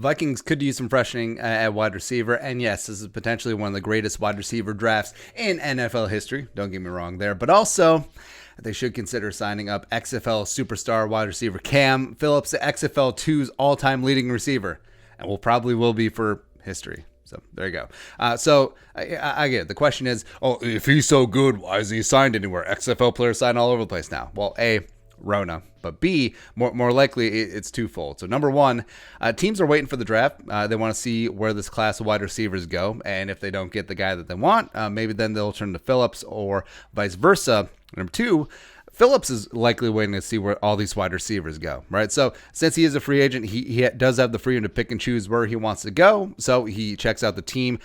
Vikings could use some freshening at wide receiver. And yes, this is potentially one of the greatest wide receiver drafts in NFL history. Don't get me wrong there. But also, they should consider signing up XFL superstar wide receiver Cam Phillips, the XFL 2's all-time leading receiver. And will be for history. So there you go. I get it. The question is, if he's so good, why is he signed anywhere? XFL players sign all over the place now. Well, A, Rona. But B, more likely, it's twofold. So number one, teams are waiting for the draft. They want to see where this class of wide receivers go. And if they don't get the guy that they want, maybe then they'll turn to Phillips or vice versa. Number two, Phillips is likely waiting to see where all these wide receivers go, right? So since he is a free agent, he does have the freedom to pick and choose where he wants to go. So he checks out the team,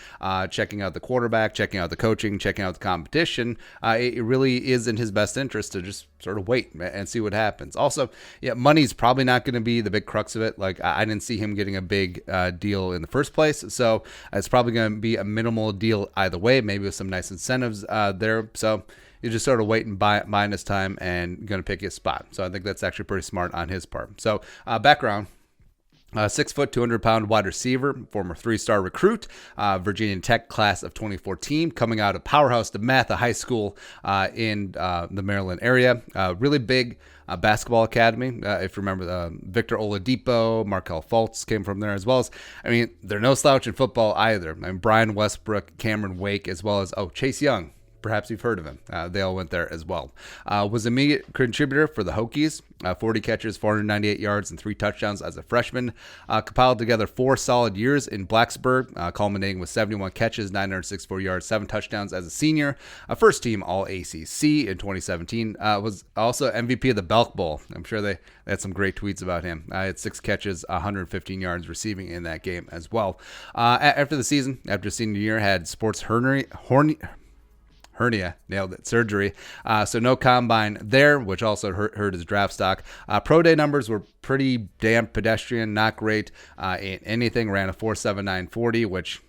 checking out the quarterback, checking out the coaching, checking out the competition. It really is in his best interest to just sort of wait and see what happens. Also, money's probably not going to be the big crux of it. Like, I didn't see him getting a big deal in the first place. So it's probably going to be a minimal deal either way, maybe with some nice incentives there. So you just sort of wait and buying his time and going to pick his spot. So I think that's actually pretty smart on his part. So background. 6 foot, 200-pound wide receiver, former 3-star recruit, Virginia Tech class of 2014, coming out of Powerhouse DeMatha High School in the Maryland area. Really big basketball academy. If you remember, Victor Oladipo, Markelle Fultz came from there, as well as, they're no slouch in football either. Brian Westbrook, Cameron Wake, as well as, Chase Young. Perhaps you've heard of him. They all went there as well. Was an immediate contributor for the Hokies. 40 catches, 498 yards, and 3 touchdowns as a freshman. Compiled together 4 solid years in Blacksburg, culminating with 71 catches, 964 yards, 7 touchdowns as a senior. First team All-ACC in 2017. Was also MVP of the Belk Bowl. I'm sure they had some great tweets about him. Had 6 catches, 115 yards receiving in that game as well. After the season, after senior year, had sports hernia, nailed it, surgery. So no combine there, which also hurt his draft stock. Pro day numbers were pretty damn pedestrian, not great in anything. Ran a 4.79 40, which,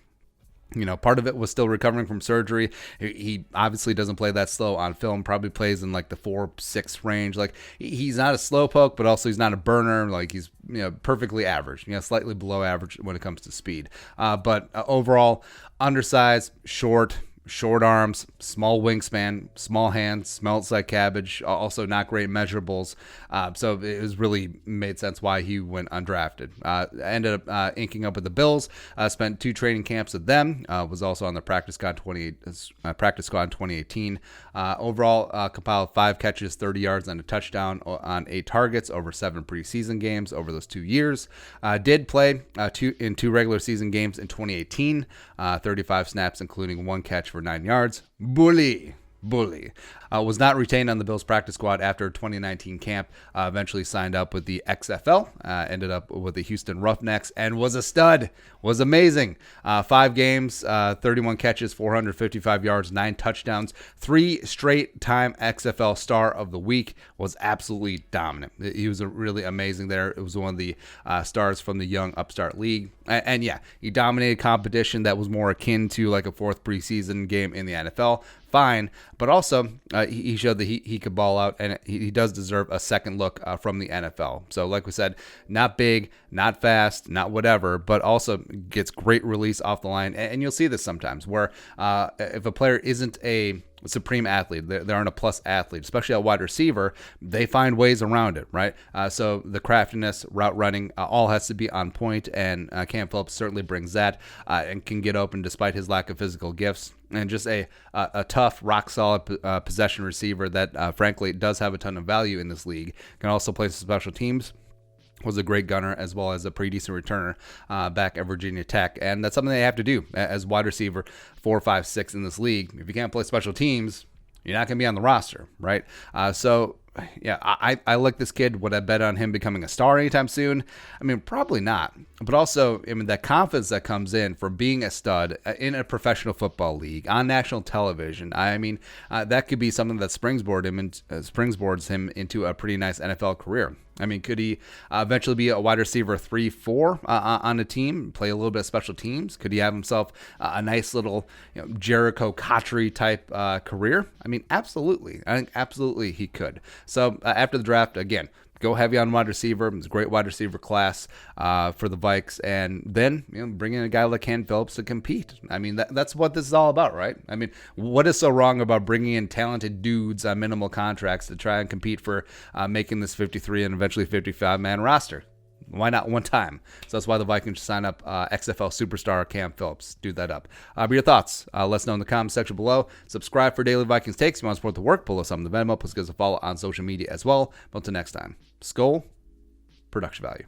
part of it was still recovering from surgery. He obviously doesn't play that slow on film, probably plays in like the 4.6 range. Like, he's not a slow poke, but also he's not a burner. Like, he's, perfectly average, slightly below average when it comes to speed. But overall, undersized, short arms, small wingspan, small hands, smells like cabbage, also not great measurables. So it was really made sense why he went undrafted. Ended up inking up with the Bills, spent 2 training camps with them, was also on the practice squad in 2018. Overall, compiled 5 catches, 30 yards, and a touchdown on 8 targets over 7 preseason games over those 2 years. Did play in 2 regular season games in 2018, 35 snaps, including 1 catch for 9 yards. Bully. Was not retained on the Bills practice squad after 2019 camp. Eventually signed up with the XFL. Ended up with the Houston Roughnecks and was a stud. Was amazing. 5 games, 31 catches, 455 yards, 9 touchdowns, 3 straight time XFL Star of the Week. Was absolutely dominant. He was really amazing there. It was one of the stars from the Young Upstart League. And yeah, he dominated competition that was more akin to like a 4th preseason game in the NFL. Fine, but also he showed that he could ball out, and he does deserve a second look from the NFL. So like we said, not big, not fast, not whatever, but also gets great release off the line. And you'll see this sometimes where if a player isn't a supreme athlete, they aren't a plus athlete, especially at wide receiver, they find ways around it, right? So the craftiness, route running, all has to be on point, and Cam Phillips certainly brings that and can get open despite his lack of physical gifts. And just a tough, rock-solid possession receiver that, frankly, does have a ton of value in this league. Can also play some special teams. Was a great gunner as well as a pretty decent returner back at Virginia Tech. And that's something they have to do as wide receiver 4, 5, 6 in this league. If you can't play special teams, you're not going to be on the roster, right? So yeah, I like this kid. Would I bet on him becoming a star anytime soon? Probably not. But also, that confidence that comes in from being a stud in a professional football league on national television, that could be something that springboards him into a pretty nice NFL career. Could he eventually be a wide receiver 3-4 on a team, play a little bit of special teams? Could he have himself a nice little Jericho Cotchery type career? Absolutely. I think absolutely he could. So after the draft, again, go heavy on wide receiver. It's a great wide receiver class for the Vikes. And then, bring in a guy like Cam Phillips to compete. I mean, that's what this is all about, right? I mean, what is so wrong about bringing in talented dudes on minimal contracts to try and compete for making this 53 and eventually 55-man roster? Why not one time? So that's why the Vikings sign up XFL superstar Cam Phillips. Do that up. But your thoughts, let us know in the comments section below. Subscribe for daily Vikings takes. If you want to support the work, pull us up on the Venmo. Please give us a follow on social media as well. But until next time, Skol, production value.